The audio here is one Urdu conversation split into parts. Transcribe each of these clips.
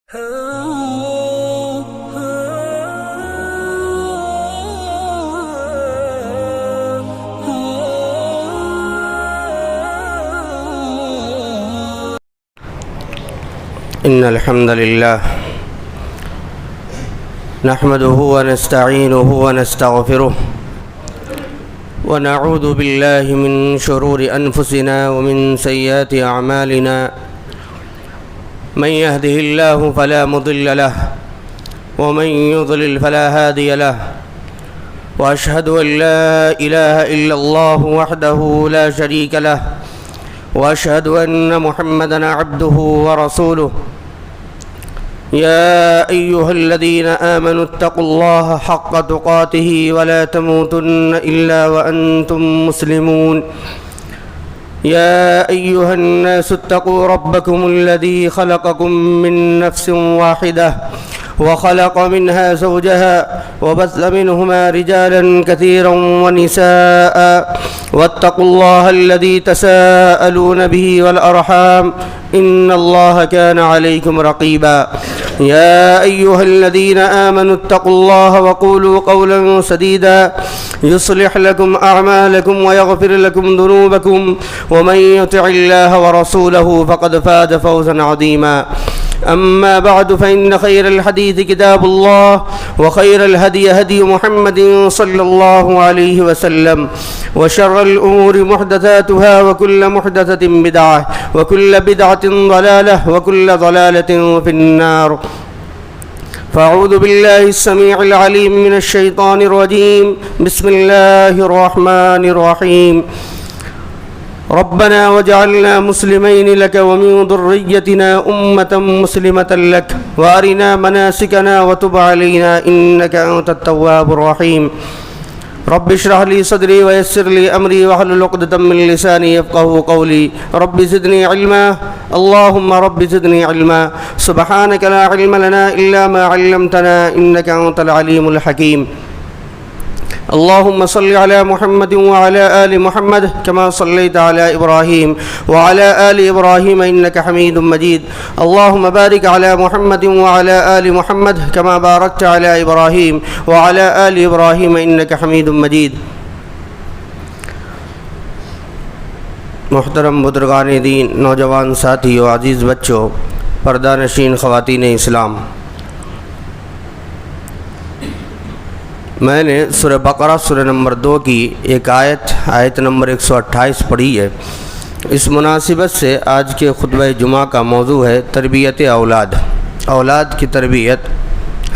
إن الحمد لله نحمده ونستعينه ونستغفره ونعوذ بالله من شرور أنفسنا ومن سيئات أعمالنا من يهده الله فلا مضل له ومن يضلل فلا هادي له وأشهد أن لا إله إلا الله وحده لا شريك له وأشهد أن محمدًا عبده ورسوله يا أيها الذين آمنوا اتقوا الله حق تقاته ولا تموتن إلا وأنتم مسلمون يا أيها الناس اتقوا ربكم الذي خلقكم من نفس واحدة وخلق منها زوجها وبث منهما رجالا كثيرا ونساء واتقوا الله الذي تساءلون به والأرحام إن الله كان عليكم رقيبا يا أيها الذين آمنوا اتقوا الله وقولوا قولا سديدا يصلح لكم أعمالكم ويغفر لكم ذنوبكم ومن يطع الله ورسوله فقد فاز فوزا عظيما أما بعد فإن خير الحديث كتاب الله وخير الهدي هدي محمد صلى الله عليه وسلم وشر الأمور محدثاتها وكل محدثة بدعة وكل بدعة ضلالة وكل ضلالة في النار فأعوذ بالله السميع العليم من الشيطان الرجيم بسم الله الرحمن الرحيم ربنا وجعلنا مسلمين لك ومن ذريتنا أمة مسلمة لك وأرنا مناسكنا وتب علينا إنك أنت التواب الرحيم رب اشرح لي صدري ويسر لي أمري واحلل عقدة من لساني يفقهوا قولي رب زدني علما اللهم رب زدني علما سبحانك لا علم لنا إلا ما علمتنا إنك أنت العليم الحكيم اللهم صل على محمد وعلى آل محمد كما صليت على إبراهيم وعلى آل إبراهيم إنك حميد مجيد اللهم بارك على محمد وعلى آل محمد كما باركت على إبراهيم وعلى آل إبراهيم إنك حميد مجيد محترم بزرگان دین، نوجوان ساتھیو، عزیز بچوں، پردہ نشین خواتین اسلام، میں نے سورہ بقرہ سورہ نمبر 2 کی ایک آیت نمبر 128 پڑھی ہے۔ اس مناسبت سے آج کے خطبہ جمعہ کا موضوع ہے تربیت اولاد کی تربیت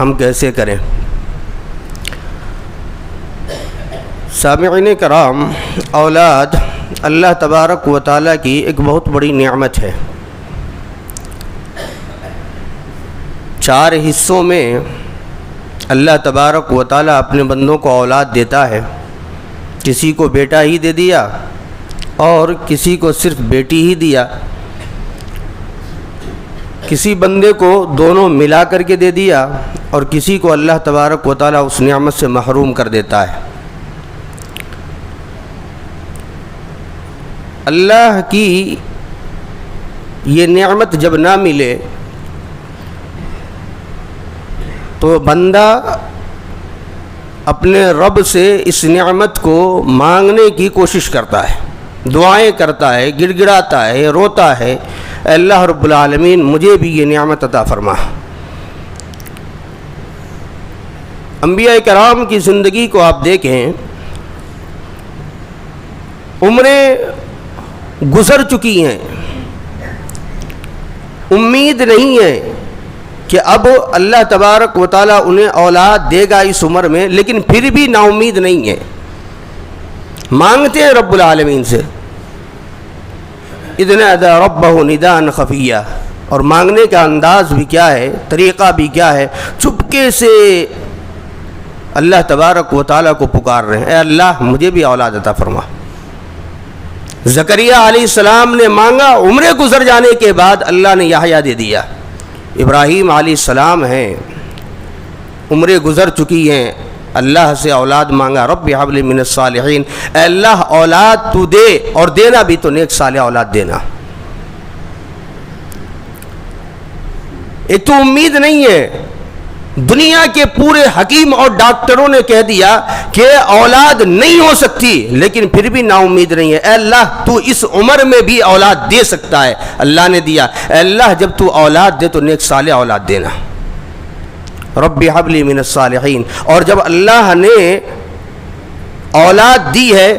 ہم کیسے کریں۔ سامعین کرام، اولاد اللہ تبارک و تعالیٰ کی ایک بہت بڑی نعمت ہے۔ 4 حصوں میں اللہ تبارک و تعالیٰ اپنے بندوں کو اولاد دیتا ہے۔ کسی کو بیٹا ہی دے دیا اور کسی کو صرف بیٹی ہی دیا، کسی بندے کو دونوں ملا کر کے دے دیا اور کسی کو اللہ تبارک و تعالیٰ اس نعمت سے محروم کر دیتا ہے۔ اللہ کی یہ نعمت جب نہ ملے تو بندہ اپنے رب سے اس نعمت کو مانگنے کی کوشش کرتا ہے، دعائیں کرتا ہے، گڑ گڑاتا ہے، روتا ہے، اے اللہ رب العالمین مجھے بھی یہ نعمت عطا فرما۔ انبیاء کرام کی زندگی کو آپ دیکھیں، عمریں گزر چکی ہیں، امید نہیں ہے کہ اب اللہ تبارک و تعالیٰ انہیں اولاد دے گا اس عمر میں، لیکن پھر بھی نا امید نہیں ہے، مانگتے ہیں رب العالمین سے۔ اذ نادى ربه نداء خفیا، اور مانگنے کا انداز بھی کیا ہے، طریقہ بھی کیا ہے، چپکے سے اللہ تبارک و تعالیٰ کو پکار رہے ہیں، اے اللہ مجھے بھی اولاد عطا فرما۔ زکریا علیہ السلام نے مانگا، عمریں گزر جانے کے بعد اللہ نے یحییٰ دے دیا۔ ابراہیم علیہ السلام ہیں، عمریں گزر چکی ہیں، اللہ سے اولاد مانگا، رب ہب لی من الصالحین، اے اللہ اولاد تو دے اور دینا بھی تو نیک صالح اولاد دینا۔ ایک تو امید نہیں ہے، دنیا کے پورے حکیم اور ڈاکٹروں نے کہہ دیا کہ اولاد نہیں ہو سکتی، لیکن پھر بھی نا امید نہیں ہے۔ اے اللہ تو اس عمر میں بھی اولاد دے سکتا ہے، اللہ نے دیا۔ اے اللہ جب تو اولاد دے تو نیک صالح اولاد دینا، رب ہب لی من الصالحین۔ اور جب اللہ نے اولاد دی ہے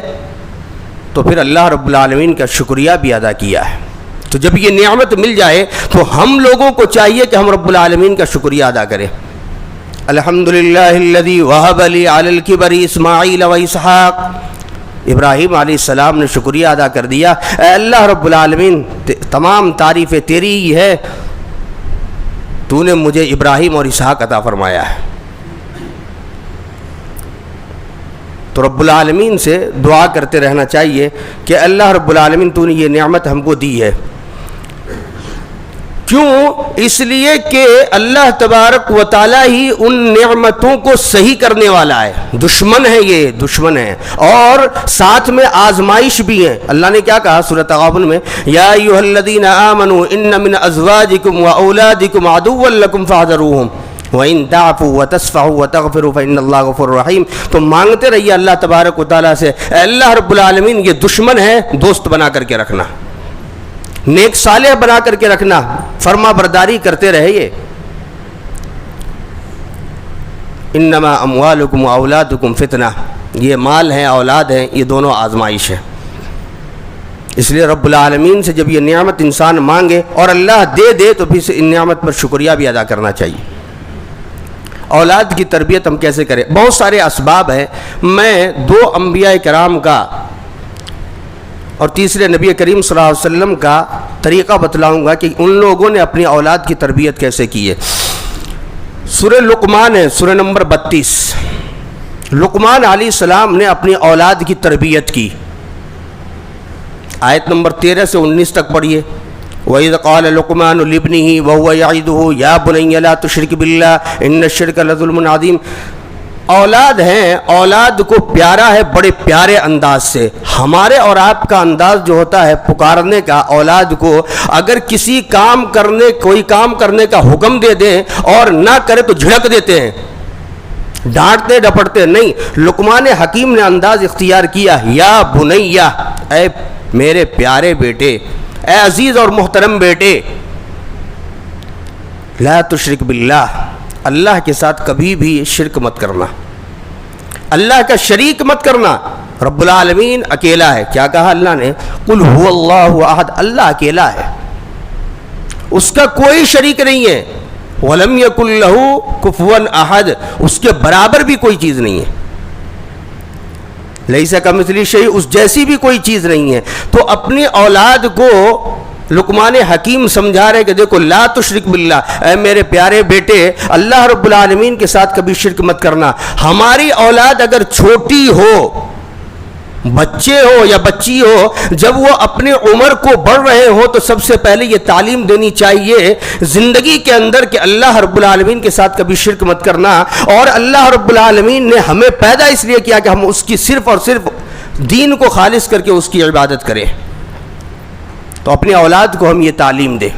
تو پھر اللہ رب العالمین کا شکریہ بھی ادا کیا ہے۔ تو جب یہ نعمت مل جائے تو ہم لوگوں کو چاہیے کہ ہم رب العالمین کا شکریہ ادا کریں۔ الحمدللہ الذی وہب لی علی الکبر اسماعیل و اسحاق، ابراہیم علیہ السلام نے شکریہ ادا کر دیا، اے اللہ رب العالمین تمام تعریفیں تیری ہی ہے، تو نے مجھے ابراہیم اور اسحاق عطا فرمایا ہے۔ تو رب العالمین سے دعا کرتے رہنا چاہیے کہ اللہ رب العالمین تو نے یہ نعمت ہم کو دی ہے۔ کیوں؟ اس لیے کہ اللہ تبارک و تعالی ہی ان نعمتوں کو صحیح کرنے والا ہے۔ دشمن ہے، یہ دشمن ہے، اور ساتھ میں آزمائش بھی ہے۔ اللہ نے کیا کہا سورۃ تغابن میں، یا ایھا الذین آمنوا ان من ازواجکم واولادکم عدوا لکم فاحذروہم وَإِن تَعْفُوا وَتَصْفَحُوا وَتَغْفِرُوا فَإِنَّ اللَّهَ غَفُورٌ رَحِيمٌ۔ تو مانگتے رہیے اللہ تبارک و تعالیٰ سے، اے اللہ رب العالمین یہ دشمن ہے، دوست بنا کر کے رکھنا، نیک صالح بنا کر کے رکھنا، فرما برداری کرتے رہیے۔ انما اموالکم واولادکم فتنہ، یہ مال ہے، اولاد ہے، یہ دونوں آزمائش ہے۔ اس لیے رب العالمین سے جب یہ نعمت انسان مانگے اور اللہ دے دے تو پھر ان نعمت پر شکریہ بھی ادا کرنا چاہیے۔ اولاد کی تربیت ہم کیسے کریں؟ بہت سارے اسباب ہیں۔ میں دو انبیاء کرام کا اور تیسرے نبی کریم صلی اللہ علیہ وسلم کا طریقہ بتلاؤں گا کہ ان لوگوں نے اپنی اولاد کی تربیت کیسے کی ہے۔ سورہ لقمان ہے، سورہ نمبر 32۔ لقمان علیہ السلام نے اپنی اولاد کی تربیت کی، آیت نمبر 13 سے 19 تک پڑھیے۔ وَإِذْ قَالَ لُقْمَانُ لِابْنِهِ وَهُوَ يَعِظُهُ يَا بُنَيَّ لَا تُشْرِكْ بِاللَّهِ إِنَّ الشِّرْكَ لَظُلْمٌ عَظِيمٌ۔ اولاد ہیں، اولاد کو پیارا ہے بڑے پیارے انداز سے۔ ہمارے اور آپ کا انداز جو ہوتا ہے پکارنے کا، اولاد کو اگر کسی کام کرنے، کوئی کام کرنے کا حکم دے دیں اور نہ کرے تو جھڑک دیتے ہیں، ڈانٹتے ڈپٹتے نہیں۔ لقمان حکیم نے انداز اختیار کیا، یا بنیہ، اے میرے پیارے بیٹے، اے عزیز اور محترم بیٹے، لا تشرک باللہ، اللہ کے ساتھ کبھی بھی شرک مت کرنا، اللہ کا شریک مت کرنا۔ رب العالمین اکیلا ہے۔ کیا کہا اللہ نے؟ قل هو اللہ احد، اللہ اکیلا ہے، اس کا کوئی شریک نہیں ہے۔ ولم یکن لہ کفوا احد، اس کے برابر بھی کوئی چیز نہیں ہے۔ لیس کمثلہ شیء، اس جیسی بھی کوئی چیز نہیں ہے۔ تو اپنی اولاد کو لقمان حکیم سمجھا رہے کہ دیکھو لا تشرک باللہ، اے میرے پیارے بیٹے اللہ رب العالمین کے ساتھ کبھی شرک مت کرنا۔ ہماری اولاد اگر چھوٹی ہو، بچے ہو یا بچی ہو، جب وہ اپنے عمر کو بڑھ رہے ہو تو سب سے پہلے یہ تعلیم دینی چاہیے زندگی کے اندر کہ اللہ رب العالمین کے ساتھ کبھی شرک مت کرنا۔ اور اللہ رب العالمین نے ہمیں پیدا اس لیے کیا کہ ہم اس کی صرف اور صرف دین کو خالص کر کے اس کی عبادت کریں۔ تو اپنی اولاد کو ہم یہ تعلیم دیں،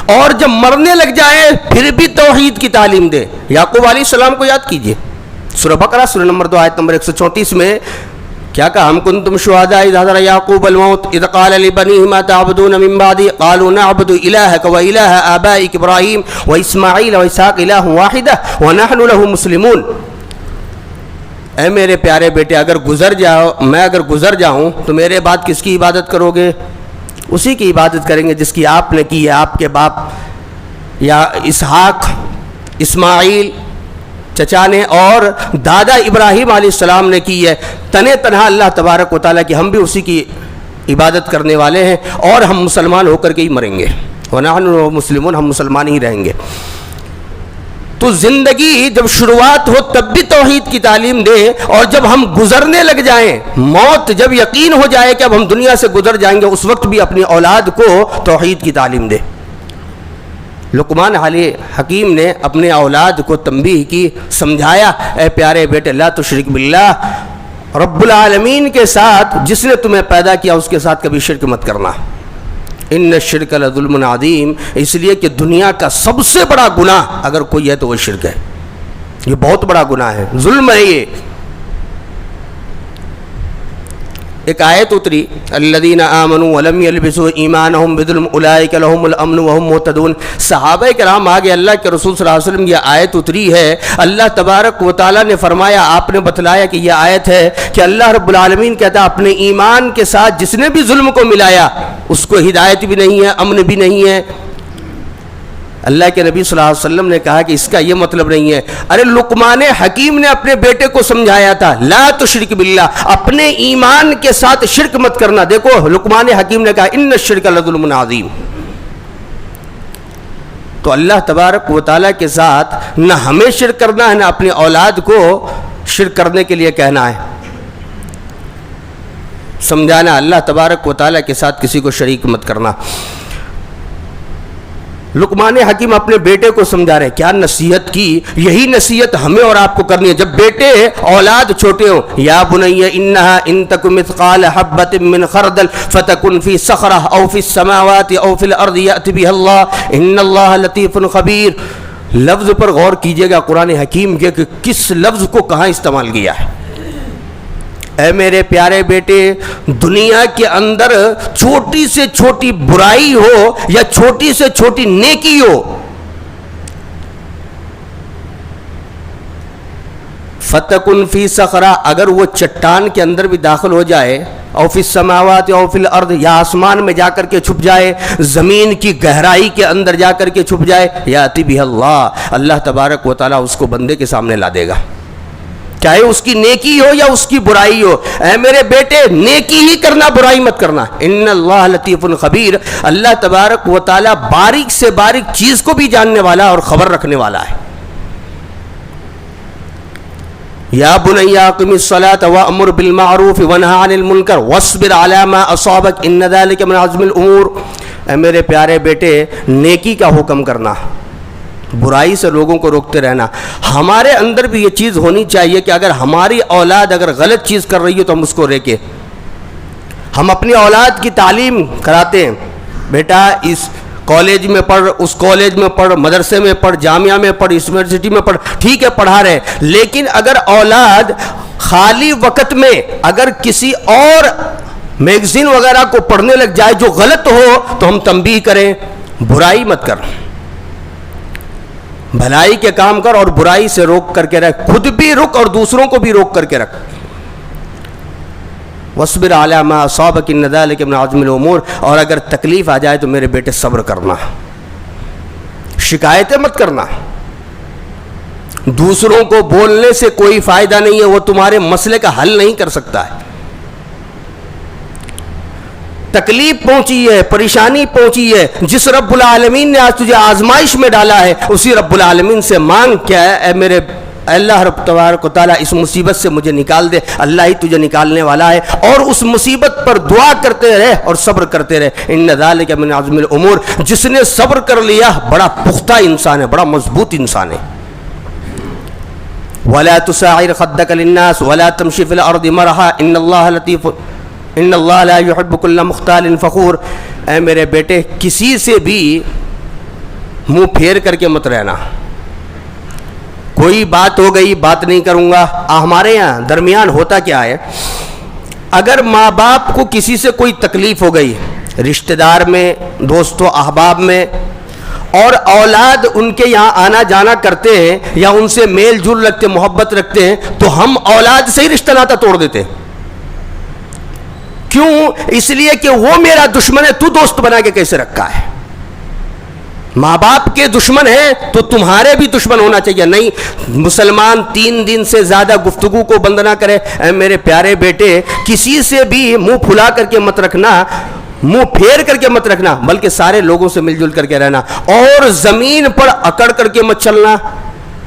اور جب مرنے لگ جائیں پھر بھی توحید کی تعلیم دیں۔ یعقوب علیہ السلام کو یاد کیجئے، سورہ بقرہ سورہ نمبر 2 آیت نمبر 134 میں کیا کہا؟ ہم کنتم شہداء اذ حضر یعقوب الموت اذ قال لبنیہ ما تعبدون من بعدی قالوا نعبد الہک و الہ آبائک ابراہیم و اسماعیل و اسحاق الہ واحدہ ونحن لہ مسلمون۔ اے میرے پیارے بیٹے، اگر میں اگر گزر جاؤں تو میرے بعد کس کی عبادت کرو گے؟ اسی کی عبادت کریں گے جس کی آپ نے کی ہے، آپ کے باپ یا اسحاق، اسماعیل چچا نے اور دادا ابراہیم علیہ السلام نے کی ہے۔ تنے تنہا اللہ تبارک و تعالیٰ کی ہم بھی اسی کی عبادت کرنے والے ہیں، اور ہم مسلمان ہو کر کے ہی مریں گے، ونحن مسلمون، ہم مسلمان ہی رہیں گے۔ تو زندگی جب شروعات ہو تب بھی توحید کی تعلیم دے، اور جب ہم گزرنے لگ جائیں، موت جب یقین ہو جائے کہ اب ہم دنیا سے گزر جائیں گے، اس وقت بھی اپنی اولاد کو توحید کی تعلیم دے۔ لقمان علیہ حکیم نے اپنے اولاد کو تنبیہ کی، سمجھایا، اے پیارے بیٹے لا تشرک باللہ، رب العالمین کے ساتھ جس نے تمہیں پیدا کیا اس کے ساتھ کبھی شرک مت کرنا۔ ان الشرک لظلم عظیم، اس لیے کہ دنیا کا سب سے بڑا گناہ اگر کوئی ہے تو وہ شرک ہے، یہ بہت بڑا گناہ ہے، ظلم ہے یہ۔ ایک آیت اتری الذین آمنوا ولم یلبسوا ایمانہم بظلم اولئک لہم الامن وہم مہتدون۔ صحابہ کرام آگے اللہ کے رسول صلی اللہ علیہ وسلم یہ آیت اتری ہے، اللہ تبارک و تعالیٰ نے فرمایا، آپ نے بتلایا کہ یہ آیت ہے کہ اللہ رب العالمین کہتا ہے اپنے ایمان کے ساتھ جس نے بھی ظلم کو ملایا اس کو ہدایت بھی نہیں ہے، امن بھی نہیں ہے۔ اللہ کے نبی صلی اللہ علیہ وسلم نے کہا کہ اس کا یہ مطلب نہیں ہے، ارے لقمان حکیم نے اپنے بیٹے کو سمجھایا تھا لا تشرک باللہ، اپنے ایمان کے ساتھ شرک مت کرنا۔ دیکھو لقمان حکیم نے کہا ان الشرک لظلم عظیم۔ تو اللہ تبارک و تعالیٰ کے ساتھ نہ ہمیں شرک کرنا ہے، نہ اپنی اولاد کو شرک کرنے کے لیے کہنا ہے، سمجھانا اللہ تبارک و تعالیٰ کے ساتھ کسی کو شریک مت کرنا۔ لقمان حکیم اپنے بیٹے کو سمجھا رہے، کیا نصیحت کی، یہی نصیحت ہمیں اور آپ کو کرنی ہے جب بیٹے اولاد چھوٹے ہوں۔ یا بنی انہا ان تک مثقال حبۃ من خردل فتکن فی صخرہ او فی السماوات او فی الارض یأت بہ اللہ ان اللہ لطیف خبیر۔ لفظ پر غور کیجئے گا قرآن حکیم کے کہ کس لفظ کو کہاں استعمال کیا ہے۔ اے میرے پیارے بیٹے، دنیا کے اندر چھوٹی سے چھوٹی برائی ہو یا چھوٹی سے چھوٹی نیکی ہو، فتکن فی صخرہ، اگر وہ چٹان کے اندر بھی داخل ہو جائے، او فی السماوات او فی الارض، یا آسمان میں جا کر کے چھپ جائے، زمین کی گہرائی کے اندر جا کر کے چھپ جائے، یاتی بہ اللہ، اللہ تبارک و تعالیٰ اس کو بندے کے سامنے لا دے گا، چاہے اس کی نیکی ہو یا اس کی برائی ہو۔ اے میرے بیٹے نیکی ہی کرنا، برائی مت کرنا۔ ان اللہ لطیف خبیر، اللہ تبارک و تعالیٰ باریک سے باریک چیز کو بھی جاننے والا اور خبر رکھنے والا ہے۔ یا بنی اقم الصلاۃ وامر بالمعروف وانہی عن المنکر واصبر علی ما اصابک ان ذلک من عزم الامور۔ اے میرے پیارے بیٹے نیکی کا حکم کرنا، برائی سے لوگوں کو روکتے رہنا۔ ہمارے اندر بھی یہ چیز ہونی چاہیے کہ اگر ہماری اولاد اگر غلط چیز کر رہی ہے تو ہم اس کو روکیں۔ ہم اپنی اولاد کی تعلیم کراتے ہیں، بیٹا اس کالج میں پڑھ، اس کالج میں پڑھ، مدرسے میں پڑھ، جامعہ میں پڑھ، یونیورسٹی میں پڑھ، ٹھیک ہے پڑھا رہے، لیکن اگر اولاد خالی وقت میں اگر کسی اور میگزین وغیرہ کو پڑھنے لگ جائے جو غلط ہو تو ہم تنبیہ کریں، برائی مت کر، بھلائی کے کام کر اور برائی سے روک کر کے رکھ، خود بھی رک اور دوسروں کو بھی روک کر کے رکھ۔ وَاصْبِرْ عَلَىٰ مَا أَصَابَكَ إِنَّ ذَلِكَ مِنْ عَزْمِ الْأُمُورِ، اور اگر تکلیف آ جائے تو میرے بیٹے صبر کرنا، شکایتیں مت کرنا۔ دوسروں کو بولنے سے کوئی فائدہ نہیں ہے، وہ تمہارے مسئلے کا حل نہیں کر سکتا ہے۔ تکلیف پہنچی ہے، پریشانی پہنچی ہے، جس رب العالمین نے آج تجھے آزمائش میں ڈالا ہے اسی رب العالمین سے مانگ، کیا ہے اے میرے اللہ رب تبارک و تعالیٰ اس مصیبت سے مجھے نکال دے، اللہ ہی تجھے نکالنے والا ہے، اور اس مصیبت پر دعا کرتے رہے اور صبر کرتے رہے۔ ان ذالک من عزم الامور، جس نے صبر کر لیا بڑا پختہ انسان ہے، بڑا مضبوط انسان ہے۔ ولا تساعر خدك للناس ولا تمشي في الارض مرحا ان اللہ لطیف ان اللہ لا يحب كل مختال فخور۔ اے میرے بیٹے کسی سے بھی منہ پھیر کر کے مت رہنا، کوئی بات ہو گئی بات نہیں کروں گا۔ ہمارے یہاں درمیان ہوتا کیا ہے، اگر ماں باپ کو کسی سے کوئی تکلیف ہو گئی، رشتہ دار میں، دوستوں احباب میں، اور اولاد ان کے یہاں آنا جانا کرتے ہیں یا ان سے میل جول رکھتے، محبت رکھتے ہیں، تو ہم اولاد سے ہی رشتہ ناتا توڑ دیتے ہیں۔ کیوں؟ اس لیے کہ وہ میرا دشمن ہے، تو دوست بنا کے کیسے رکھا ہے؟ ماں باپ کے دشمن ہیں تو تمہارے بھی دشمن ہونا چاہیے۔ نہیں، مسلمان 3 دن سے زیادہ گفتگو کو بند نہ کرے۔ اے میرے پیارے بیٹے کسی سے بھی منہ پھلا کر کے مت رکھنا، منہ پھیر کر کے مت رکھنا، بلکہ سارے لوگوں سے مل جل کر کے رہنا، اور زمین پر اکڑ کر کے مت چلنا،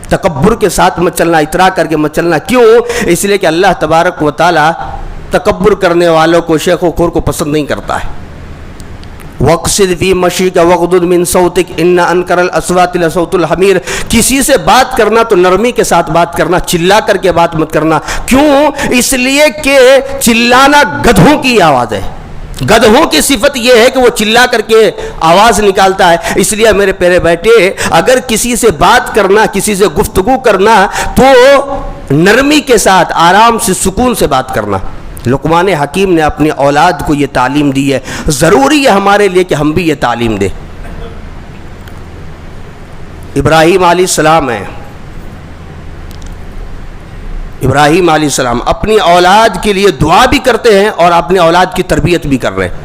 تکبر کے ساتھ مت چلنا، اترا کر کے مت چلنا۔ کیوں؟ اس لیے کہ اللہ تبارک و تعالی تکبر کرنے والوں کو، شیخ و خور کو پسند نہیں کرتا ہے۔ وَاقْصِدْ فِي مَشِيكَ وَاغْضُضْ مِنْ صَوْتِكَ إِنَّ أَنْكَرَ الْأَصْوَاتِ لَصَوْتُ الْحَمِيرِ۔ کسی سے بات کرنا تو نرمی کے ساتھ بات کرنا، چلا کر کے بات مت کرنا۔ کیوں؟ اس لیے کہ چلانا گدھوں کی آواز ہے، گدھوں کی صفت یہ ہے کہ وہ چلا کر کے آواز نکالتا ہے. اس لیے میرے پیارے بیٹے، اگر کسی سے بات کرنا، کسی سے گفتگو کرنا تو نرمی کے ساتھ، آرام سے، سکون سے بات کرنا. لقمان حکیم نے اپنی اولاد کو یہ تعلیم دی ہے. ضروری ہے ہمارے لیے کہ ہم بھی یہ تعلیم دیں. ابراہیم علیہ السلام ہیں، ابراہیم علیہ السلام اپنی اولاد کے لیے دعا بھی کرتے ہیں اور اپنی اولاد کی تربیت بھی کر رہے ہیں.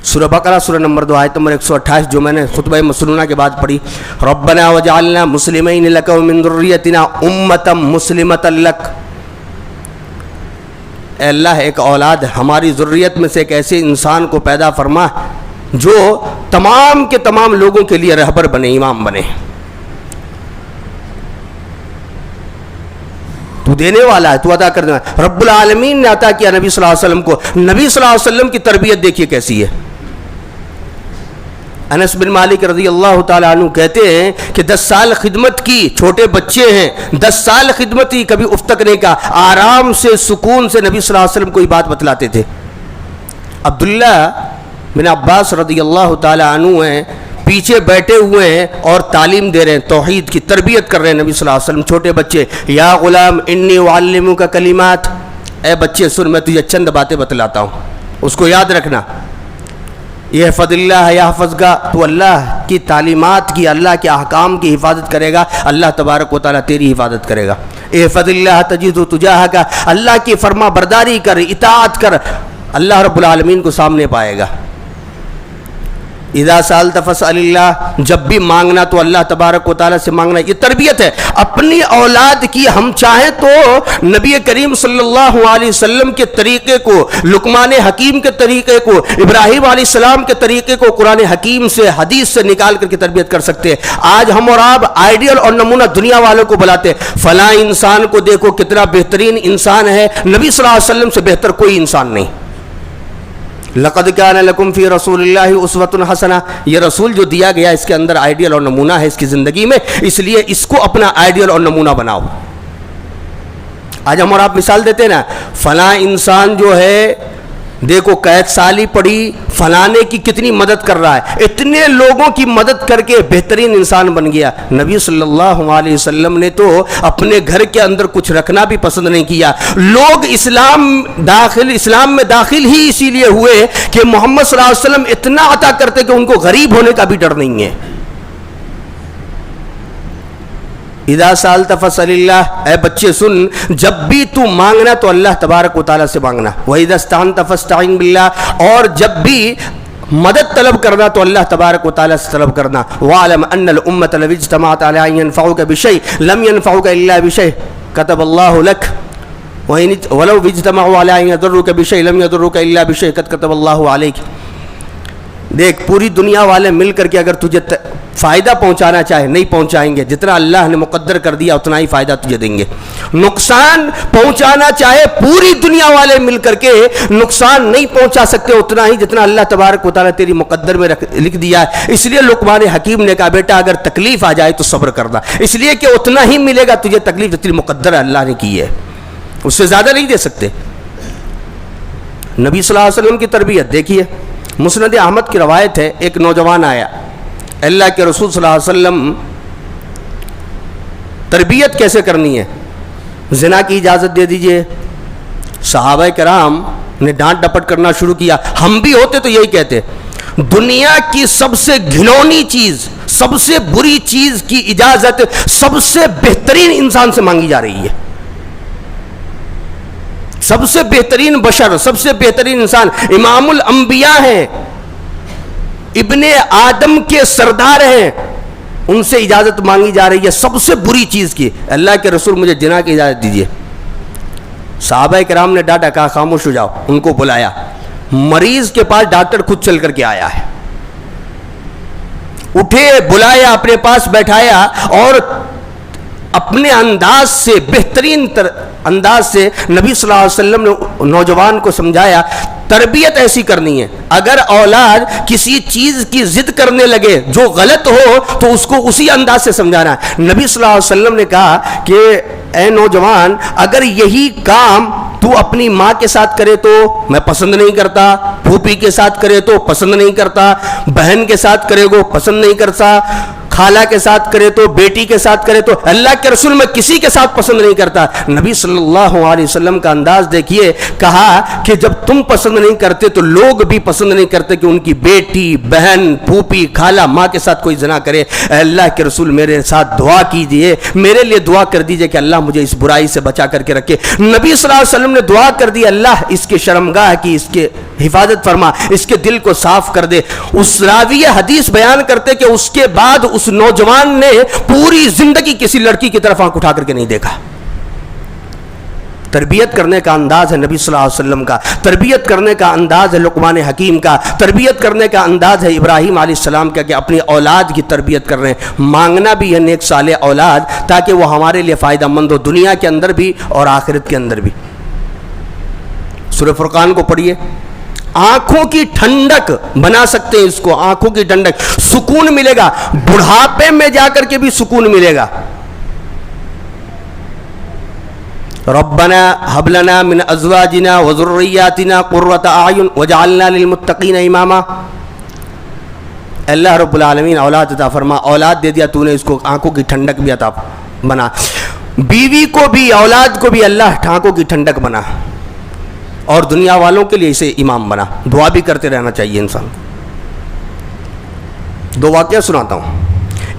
سورہ بقرہ سورہ نمبر 2 آیت نمبر 128 جو میں نے خطبہ مسنونہ کے بعد پڑھی، ربنا وجعلنا مسلمین لک ومن ذریتنا امۃ مسلمۃ لک. اے اللہ، ایک اولاد ہماری ذریت میں سے ایک ایسے انسان کو پیدا فرما جو تمام کے تمام لوگوں کے لیے رہبر بنے، امام بنے. تو دینے والا ہے، تو عطا کر دینا. رب العالمین نے عطا کیا نبی صلی اللہ علیہ وسلم کو. نبی صلی اللہ علیہ وسلم کی تربیت دیکھیے کیسی ہے. انس بن مالک رضی اللہ تعالیٰ عنہ کہتے ہیں کہ 10 سال خدمت کی، چھوٹے بچے ہیں، 10 سال خدمت کی، کبھی اف تک نہیں کہا. آرام سے، سکون سے نبی صلی اللہ علیہ وسلم کوئی بات بتلاتے تھے. عبداللہ بن عباس رضی اللہ تعالیٰ عنہ ہیں، پیچھے بیٹھے ہوئے ہیں اور تعلیم دے رہے ہیں، توحید کی تربیت کر رہے ہیں نبی صلی اللہ علیہ وسلم. چھوٹے بچے، یا غلام انی اعلمک کلمات، اے بچے سن، میں تجھے چند باتیں بتلاتا ہوں، اس کو یاد رکھنا. یحفظ اللہ یحفظک، تو اللہ کی تعلیمات کی، اللہ کے احکام کی حفاظت کرے گا، اللہ تبارک و تعالیٰ تیری حفاظت کرے گا. احفظ اللہ تجدہ تجاہک، اللہ کی فرما برداری کر، اطاعت کر، اللہ رب العالمین کو سامنے پائے گا. اذا سألت فاسأل اللہ، جب بھی مانگنا تو اللہ تبارک و تعالیٰ سے مانگنا. یہ تربیت ہے اپنی اولاد کی. ہم چاہیں تو نبی کریم صلی اللہ علیہ وسلم کے طریقے کو، لقمان حکیم کے طریقے کو، ابراہیم علیہ السلام کے طریقے کو قرآن حکیم سے، حدیث سے نکال کر کے تربیت کر سکتے ہیں. آج ہم اور آپ آئیڈیل اور نمونہ دنیا والوں کو بلاتے ہیں. فلاں انسان کو دیکھو کتنا بہترین انسان ہے، نبی صلی اللہ علیہ وسلم سے بہتر کوئی انسان نہیں. لقد کان لکم فی رسول اللہ اسوۃ حسنہ، یہ رسول جو دیا گیا اس کے اندر آئیڈیل اور نمونہ ہے اس کی زندگی میں، اس لیے اس کو اپنا آئیڈیل اور نمونہ بناؤ. آج ہم اور آپ مثال دیتے ہیں نا، فلاں انسان جو ہے دیکھو قید سالی پڑھی، فلانے کی کتنی مدد کر رہا ہے، اتنے لوگوں کی مدد کر کے بہترین انسان بن گیا. نبی صلی اللہ علیہ وسلم نے تو اپنے گھر کے اندر کچھ رکھنا بھی پسند نہیں کیا. لوگ اسلام میں داخل ہی اسی لیے ہوئے کہ محمد صلی اللہ علیہ وسلم اتنا عطا کرتے کہ ان کو غریب ہونے کا بھی ڈر نہیں ہے. اذا سألت فاسأل اللہ، اے بچے سن، جب بھی تو مانگنا تو اللہ تبارک و تعالیٰ سے مانگنا. وَإِذَا اسْتَعَنْتَ فَاسْتَعِنْ بِاللَّهِ، اور جب بھی مدد طلب کرنا تو اللہ تبارک و تعالیٰ سے طلب کرنا. وَعْلَمْ أَنَّ الْأُمَّةَ لَوْ اجْتَمَعَتْ عَلَىٰ أَن يَنفَعُوكَ بِشَيْءٍ لَمْ يَنفَعُوكَ إِلَّا بِشَيْءٍ كَتَبَ اللَّهُ لَكَ وَلَوْ اجْتَمَعُوا عَلَىٰ أَن يَضُرُّوكَ بِشَيْءٍ لَمْ يَضُرُّوكَ إِلَّا بِشَيْءٍ قَدْ كَتَبَ اللَّهُ عَلَيْكَ. دیکھ، پوری دنیا والے مل کر کے اگر تجھے فائدہ پہنچانا چاہے نہیں پہنچائیں گے. جتنا اللہ نے مقدر کر دیا اتنا ہی فائدہ تجھے دیں گے. نقصان پہنچانا چاہے پوری دنیا والے مل کر کے نقصان نہیں پہنچا سکتے اتنا ہی جتنا اللہ تبارک و تعالیٰ تیری مقدر میں لکھ دیا ہے. اس لیے لقمان حکیم نے کہا بیٹا اگر تکلیف آ جائے تو صبر کرنا، اس لیے کہ اتنا ہی ملے گا تجھے تکلیف جتنی مقدر اللہ نے کی ہے، اس سے زیادہ نہیں دے سکتے. نبی صلی اللہ علیہ وسلم کی تربیت دیکھیے. مسند احمد کی روایت ہے، ایک نوجوان آیا، اللہ کے رسول صلی اللہ علیہ وسلم تربیت کیسے کرنی ہے، زنا کی اجازت دے دیجئے. صحابہ کرام نے ڈانٹ ڈپٹ کرنا شروع کیا. ہم بھی ہوتے تو یہی کہتے. دنیا کی سب سے گھنونی چیز، سب سے بری چیز کی اجازت سب سے بہترین انسان سے مانگی جا رہی ہے. سب سے بہترین بشر، سب سے بہترین انسان، امام الانبیاء ہیں، ابن آدم کے سردار ہیں، ان سے اجازت مانگی جا رہی ہے سب سے بری چیز کی. اللہ کے رسول مجھے زنا کی اجازت دیجیے. صحابہ کرام نے ڈانٹا، کہا خاموش ہو جاؤ. ان کو بلایا. مریض کے پاس ڈاکٹر خود چل کر کے آیا ہے. اٹھے، بلایا، اپنے پاس بیٹھایا اور اپنے انداز سے، بہترین انداز سے نبی صلی اللہ علیہ وسلم نے نوجوان کو سمجھایا تربیت ایسی کرنی ہے. اگر اولاد کسی چیز کی ضد کرنے لگے جو غلط ہو تو اس کو اسی انداز سے سمجھانا ہے. نبی صلی اللہ علیہ وسلم نے کہا کہ اے نوجوان، اگر یہی کام تو اپنی ماں کے ساتھ کرے تو میں پسند نہیں کرتا، پھوپھی کے ساتھ کرے تو پسند نہیں کرتا، بہن کے ساتھ کرے گو پسند نہیں کرتا، خالہ کے ساتھ کرے تو، بیٹی کے ساتھ کرے تو، اللہ کے رسول میں کسی کے ساتھ پسند نہیں کرتا۔ نبی صلی اللہ علیہ وسلم کا انداز دیکھیے، کہا کہ جب تم پسند نہیں کرتے تو لوگ بھی پسند نہیں کرتے کہ ان کی بیٹی، بہن، پھوپھی، خالہ، ماں کے ساتھ کوئی زنا کرے۔ اے اللہ کے رسول میرے ساتھ دعا کیجئے، میرے لیے دعا کر دیجئے کہ اللہ مجھے اس برائی سے بچا کر کے رکھے۔ نبی صلی اللہ علیہ وسلم نے دعا کر دی، اللہ اس کے شرمگاہ کی اس کے حفاظت فرما، اس کے دل کو صاف کر دے۔ اس راوی حدیث بیان کرتے کہ اس کے بعد اس نوجوان نے پوری زندگی کسی لڑکی کی طرف آنکھ اٹھا کر کے نہیں دیکھا۔ تربیت کرنے کا انداز ہے نبی صلی اللہ علیہ وسلم کا، تربیت کرنے کا انداز ہے لقمان حکیم کا، تربیت کرنے کا انداز ہے ابراہیم علیہ السلام کا کہ اپنی اولاد کی تربیت کر رہے ہیں۔ مانگنا بھی ہے نیک صالح اولاد تاکہ وہ ہمارے لیے فائدہ مند ہو، دنیا کے اندر بھی اور آخرت کے اندر بھی۔ سورہ فرقان کو پڑھیے، آنکھوں کی ٹھنڈک بنا سکتے ہیں اس کو، آنکھوں کی ٹھنڈک، سکون ملے گا، بڑھاپے میں جا کر کے بھی سکون ملے گا۔ ربنا هب لنا من ازواجنا وذرياتنا قرة اعین واجعلنا للمتقین اماما۔ اللہ رب العالمین اولاد عطا فرما، اولاد دے دیا تو نے، اس کو آنکھوں کی ٹھنڈک بھی عطا بنا، بیوی کو بھی اولاد کو بھی اللہ آنکھوں کی ٹھنڈک بنا، اور دنیا والوں کے لیے اسے امام بنا۔ دعا بھی کرتے رہنا چاہیے انسان۔ دو واقعہ سناتا ہوں۔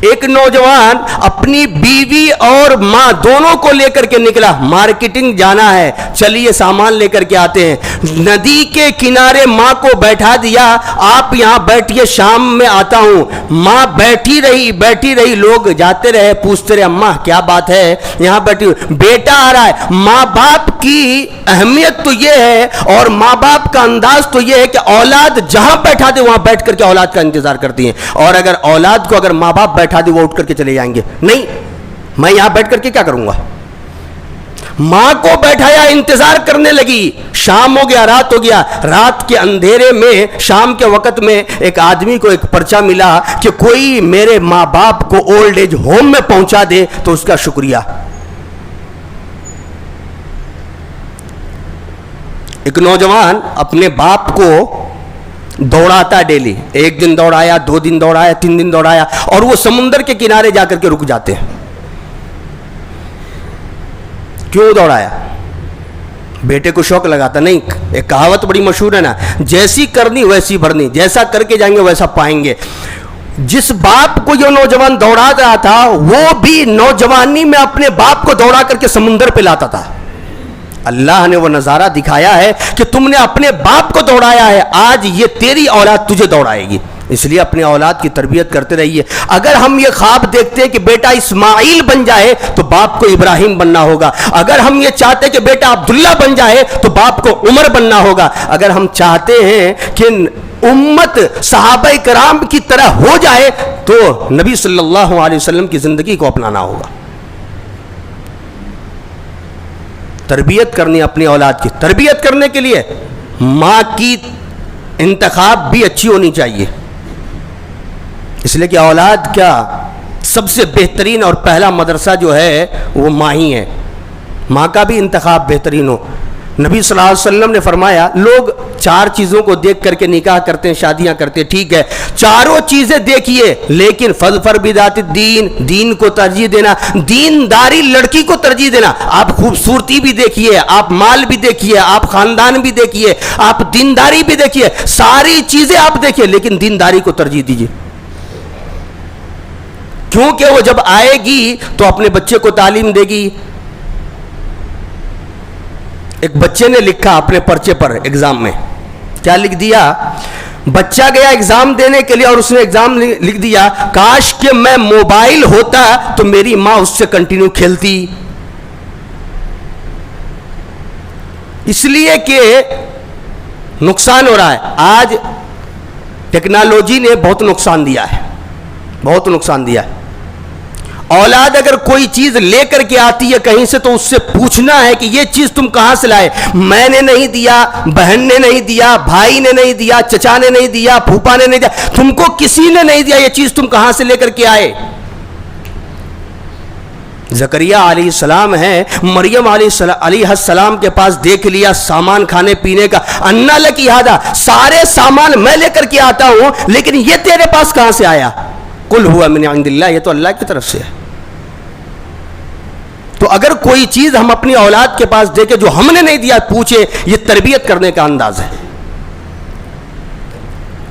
ایک نوجوان اپنی بیوی اور ماں دونوں کو لے کر کے نکلا، مارکیٹنگ جانا ہے، چلیے سامان لے کر کے آتے ہیں۔ ندی کے کنارے ماں کو بیٹھا دیا، آپ یہاں بیٹھیے شام میں آتا ہوں۔ ماں بیٹھی رہی، لوگ جاتے رہے، پوچھتے رہے اماں کیا بات ہے یہاں بیٹھی ہوئی؟ بیٹا آ رہا ہے۔ ماں باپ کی اہمیت تو یہ ہے اور ماں باپ کا انداز تو یہ ہے کہ اولاد جہاں بیٹھا دے وہاں بیٹھ کر کے اولاد کا انتظار کرتی ہیں، اور اگر اولاد کو اگر ماں باپ بیٹھا دے وہ اٹھ کر کے چلے جائیں گے، نہیں میں یہاں بیٹھ کر کے کیا کروں گا۔ ماں کو بیٹھایا، انتظار کرنے لگی، شام ہو گیا، رات ہو گیا۔ رات کے اندھیرے میں، شام کے وقت میں ایک آدمی کو ایک پرچہ ملا کہ کوئی میرے ماں باپ کو اولڈ ایج ہوم میں پہنچا دے تو اس کا شکریہ۔ ایک نوجوان اپنے باپ کو دوڑاتا ڈیلی، ایک دن دوڑایا، 2 دن دوڑایا، 3 دن دوڑایا، اور وہ سمندر کے کنارے جا کر کے رک جاتے ہیں۔ کیوں دوڑایا؟ بیٹے کو شوق لگاتا نہیں۔ ایک کہاوت بڑی مشہور ہے نا، جیسی کرنی ویسی بھرنی، جیسا کر کے جائیں گے ویسا پائیں گے۔ جس باپ کو یہ نوجوان دوڑا رہا تھا وہ بھی نوجوانی میں اپنے باپ کو دوڑا کر کے سمندر پہ لاتا تھا۔ اللہ نے وہ نظارہ دکھایا ہے کہ تم نے اپنے باپ کو دوڑایا ہے، آج یہ تیری اولاد تجھے دوڑائے گی۔ اس لیے اپنے اولاد کی تربیت کرتے رہیے۔ اگر ہم یہ خواب دیکھتے ہیں کہ بیٹا اسماعیل بن جائے تو باپ کو ابراہیم بننا ہوگا، اگر ہم یہ چاہتے کہ بیٹا عبداللہ بن جائے تو باپ کو عمر بننا ہوگا، اگر ہم چاہتے ہیں کہ امت صحابہ کرام کی طرح ہو جائے تو نبی صلی اللہ علیہ وسلم کی زندگی کو اپنانا ہوگا۔ تربیت کرنی اپنی اولاد کی، تربیت کرنے کے لیے ماں کی انتخاب بھی اچھی ہونی چاہیے، اس لیے کہ اولاد کیا سب سے بہترین اور پہلا مدرسہ جو ہے وہ ماں ہی ہے۔ ماں کا بھی انتخاب بہترین ہو۔ نبی صلی اللہ علیہ وسلم نے فرمایا لوگ 4 چیزوں کو دیکھ کر کے نکاح کرتے ہیں، شادیاں کرتے ہیں، ٹھیک ہے، چاروں چیزیں دیکھیے لیکن فظفر بذات الدین، دین کو ترجیح دینا، دینداری لڑکی کو ترجیح دینا۔ آپ خوبصورتی بھی دیکھیے، آپ مال بھی دیکھیے، آپ خاندان بھی دیکھیے، آپ دینداری بھی دیکھیے، ساری چیزیں آپ دیکھیے لیکن دینداری کو ترجیح دیجیے، کیونکہ وہ جب آئے گی تو اپنے بچے کو تعلیم دے گی۔ ایک بچے نے لکھا اپنے پرچے پر ایگزام میں، کیا لکھ دیا؟ بچہ گیا ایگزام دینے کے لیے اور اس نے ایگزام لکھ دیا کاش کہ میں موبائل ہوتا تو میری ماں اس سے کنٹینیو کھیلتی، اس لیے کہ نقصان ہو رہا ہے۔ آج ٹیکنالوجی نے بہت نقصان دیا ہے، بہت نقصان دیا ہے۔ اولاد اگر کوئی چیز لے کر کے آتی ہے کہیں سے تو اس سے پوچھنا ہے کہ یہ چیز تم کہاں سے لائے؟ میں نے نہیں دیا، بہن نے نہیں دیا، بھائی نے نہیں دیا، چچا نے نہیں دیا، پھوپھا نے نہیں دیا، تم کو کسی نے نہیں دیا، یہ چیز تم کہاں سے لے کر کے آئے؟ زکریا علیہ السلام ہے، مریم علیہ السلام کے پاس دیکھ لیا سامان کھانے پینے کا، انا لکی ھذا، سارے سامان میں لے کر کے آتا ہوں لیکن یہ تیرے پاس کہاں سے آیا؟ قل ہوا من عند اللہ، یہ تو اللہ کی طرف سے ہے۔ تو اگر کوئی چیز ہم اپنی اولاد کے پاس دیکھیں جو ہم نے نہیں دیا، پوچھے، یہ تربیت کرنے کا انداز ہے۔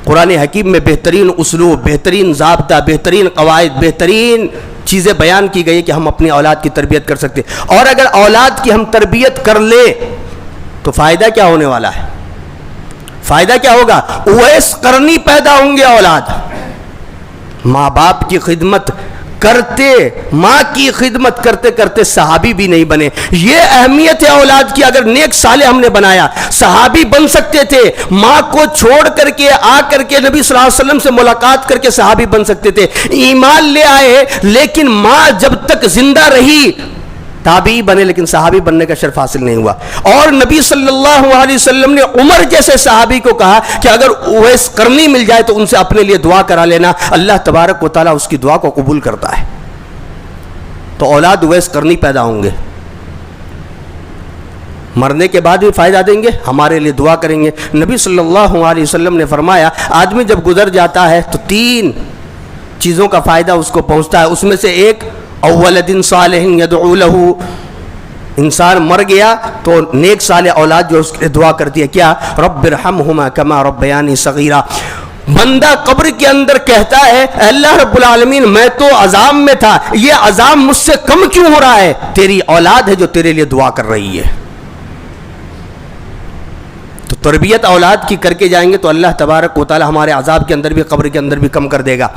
قرآن حکیم میں بہترین اسلوب، بہترین ضابطہ، بہترین قواعد، بہترین چیزیں بیان کی گئی کہ ہم اپنی اولاد کی تربیت کر سکتے، اور اگر اولاد کی ہم تربیت کر لیں تو فائدہ کیا ہونے والا ہے؟ فائدہ کیا ہوگا؟ اویس قرنی پیدا ہوں گے اولاد، ماں باپ کی خدمت کرتے، ماں کی خدمت کرتے کرتے صحابی بھی نہیں بنے۔ یہ اہمیت ہے اولاد کی۔ اگر نیک صالح ہم نے بنایا، صحابی بن سکتے تھے، ماں کو چھوڑ کر کے آ کر کے نبی صلی اللہ علیہ وسلم سے ملاقات کر کے صحابی بن سکتے تھے، ایمان لے آئے، لیکن ماں جب تک زندہ رہی تابعی بنے، لیکن صحابی بننے کا شرف حاصل نہیں ہوا۔ اور نبی صلی اللہ علیہ وسلم نے عمر جیسے صحابی کو کہا کہ اگر اویس قرنی مل جائے تو ان سے اپنے لیے دعا کرا لینا، اللہ تبارک و تعالیٰ اس کی دعا کو قبول کرتا ہے۔ تو اولاد اویس قرنی پیدا ہوں گے، مرنے کے بعد بھی فائدہ دیں گے، ہمارے لیے دعا کریں گے۔ نبی صلی اللہ علیہ وسلم نے فرمایا آدمی جب گزر جاتا ہے تو 3 چیزوں کا فائدہ اس کو پہنچتا ہے، اس میں سے ایک اولد صالح یدعو له، انسان مر گیا تو نیک صالح اولاد جو اس کے دعا کرتی ہے، کیا؟ رب ارحمہما کما ربیانی صغیرا۔ بندہ قبر کے اندر کہتا ہے اے اللہ رب العالمین میں تو عذاب میں تھا، یہ عذاب مجھ سے کم کیوں ہو رہا ہے؟ تیری اولاد ہے جو تیرے لیے دعا کر رہی ہے۔ تو تربیت اولاد کی کر کے جائیں گے تو اللہ تبارک و تعالی ہمارے عذاب کے اندر بھی، قبر کے اندر بھی کم کر دے گا۔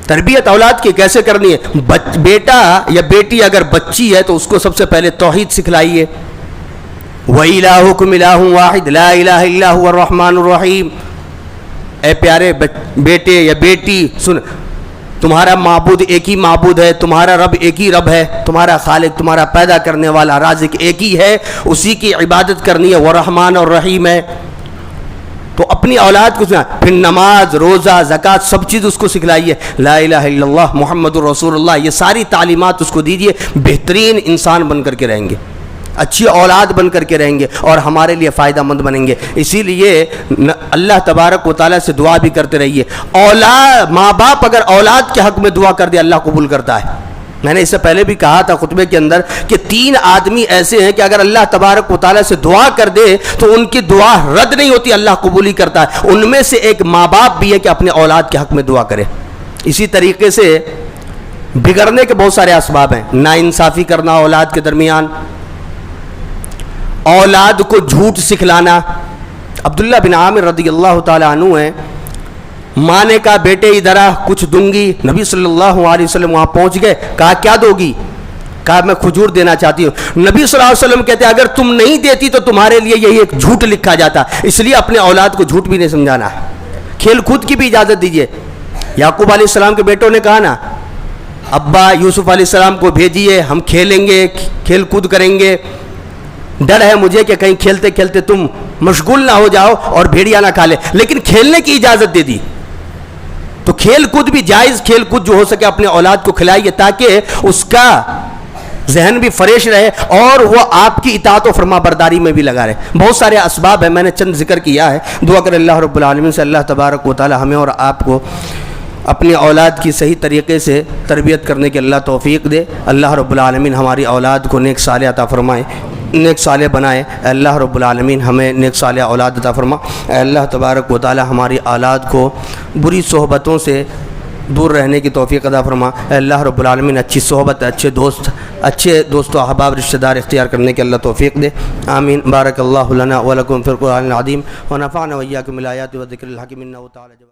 تربیت اولاد کی کیسے کرنی ہے؟ بیٹا یا بیٹی اگر بچی ہے تو اس کو سب سے پہلے توحید سکھلائیے، وَإِلَٰهُكُمْ إِلَٰهٌ وَاحِدٌ لَا إِلَٰهَ إِلَّا هُوَ الرَّحْمَٰنُ الرَّحِيمُ۔ اے پیارے بیٹے یا بیٹی سن، تمہارا معبود ایک ہی معبود ہے، تمہارا رب ایک ہی رب ہے، تمہارا خالق، تمہارا پیدا کرنے والا رازق ایک ہی ہے، اسی کی عبادت کرنی ہے، وہ رحمان اور رحیم ہے۔ تو اپنی اولاد کو سنا، پھر نماز، روزہ، زکوٰۃ سب چیز اس کو سکھلائیے، لا الہ الا اللہ محمد رسول اللہ، یہ ساری تعلیمات اس کو دیجیے، بہترین انسان بن کر کے رہیں گے، اچھی اولاد بن کر کے رہیں گے اور ہمارے لیے فائدہ مند بنیں گے۔ اسی لیے اللہ تبارک و تعالیٰ سے دعا بھی کرتے رہیے۔ اولاد، ماں باپ اگر اولاد کے حق میں دعا کر دے اللہ قبول کرتا ہے۔ میں نے اس سے پہلے بھی کہا تھا خطبے کے اندر کہ 3 آدمی ایسے ہیں کہ اگر اللہ تبارک و تعالیٰ سے دعا کر دے تو ان کی دعا رد نہیں ہوتی، اللہ قبول ہی کرتا ہے۔ ان میں سے ایک ماں باپ بھی ہے کہ اپنے اولاد کے حق میں دعا کرے۔ اسی طریقے سے بگڑنے کے بہت سارے اسباب ہیں، ناانصافی کرنا اولاد کے درمیان، اولاد کو جھوٹ سکھلانا۔ عبداللہ بن عامر رضی اللہ تعالیٰ عنہ ہیں، ماں نے کہا بیٹے ادھر آ کچھ دوں گی، نبی صلی اللہ علیہ وسلم وہاں پہنچ گئے، کہا کیا دو گی؟ کہا میں کھجور دینا چاہتی ہوں۔ نبی صلی اللہ علیہ وسلم کہتے ہیں اگر تم نہیں دیتی تو تمہارے لیے یہی ایک جھوٹ لکھا جاتا، اس لیے اپنے اولاد کو جھوٹ بھی نہیں سمجھانا ہے۔ کھیل کود کی بھی اجازت دیجیے۔ یعقوب علیہ السلام کے بیٹوں نے کہا نا ابا یوسف علیہ السلام کو بھیجیے، ہم کھیلیں گے، کھیل کود کریں گے، ڈر ہے مجھے کہ کہیں کھیلتے کھیلتے تم مشغول نہ ہو جاؤ اور بھیڑیا نہ کھا لے، لیکن کھیلنے کی اجازت دے دی۔ تو کھیل کود بھی جائز، کھیل کود جو ہو سکے اپنے اولاد کو کھلائیے تاکہ اس کا ذہن بھی فریش رہے اور وہ آپ کی اطاعت و فرما برداری میں بھی لگا رہے۔ بہت سارے اسباب ہیں، میں نے چند ذکر کیا ہے۔ دعا کریں اللہ رب العالمین سے اللہ تبارک و تعالی ہمیں اور آپ کو اپنی اولاد کی صحیح طریقے سے تربیت کرنے کی اللہ توفیق دے۔ اللہ رب العالمین ہماری اولاد کو نیک صالح عطا فرمائے، نیک صالح بنائے۔ اللہ رب العالمین ہمیں نیک صالح اولاد عطا فرما۔ اللہ تبارک و تعالی ہماری اولاد کو بری صحبتوں سے دور رہنے کی توفیق عطا فرما۔ اللہ رب العالمین اچھی صحبت، اچھے دوست و احباب رشتہ دار اختیار کرنے کی اللہ توفیق دے۔ آمین۔ بارک اللہ لنا ولکم فی القرآن العظیم ونفعنا وإیاکم بالآیات والذکر الحکیم انہ تعالی